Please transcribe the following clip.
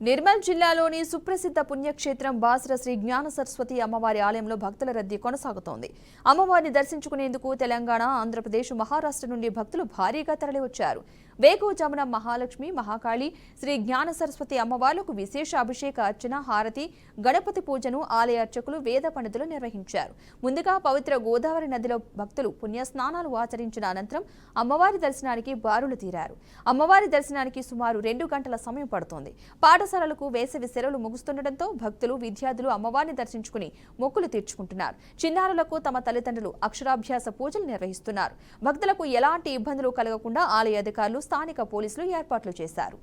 నిర్మల్ జిల్లాలోని సుప్రసిద్ధ పుణ్యక్షేత్రం బాసర శ్రీ జ్ఞాన సరస్వతి అమ్మవారి ఆలయంలో భక్తుల రద్దీ కొనసాగుతోంది. అమ్మవారిని దర్శించుకునేందుకు తెలంగాణ, ఆంధ్రప్రదేశ్, మహారాష్ట్ర నుండి భక్తులు భారీగా తరలివచ్చారు. వేకువజామున మహాలక్ష్మి, మహాకాళి, శ్రీ జ్ఞాన సరస్వతి అమ్మవార్లకు విశేష అభిషేక, అర్చన, హారతి, గణపతి పూజను ఆలయ అర్చకులు, వేద పండితులు నిర్వహించారు. ముందుగా పవిత్ర గోదావరి నదిలో భక్తులు పుణ్యస్నానాలు ఆచరించిన అనంతరం అమ్మవారి దర్శనానికి బారులు తీరారు. అమ్మవారి దర్శనానికి సుమారు 2 గంటల సమయం పడుతోంది. పాఠశాలలకు వేసవి సెలవులు ముగుస్తుండటంతో భక్తులు, విద్యార్థులు అమ్మవారిని దర్శించుకుని మొక్కులు తీర్చుకుంటున్నారు. చిన్నారులకు తమ తల్లిదండ్రులు అక్షరాభ్యాస పూజలు నిర్వహిస్తున్నారు. భక్తులకు ఎలాంటి ఇబ్బందులు కలగకుండా ఆలయ అధికారులు, స్థానిక పోలీసులు ఏర్పాట్లు చేశారు.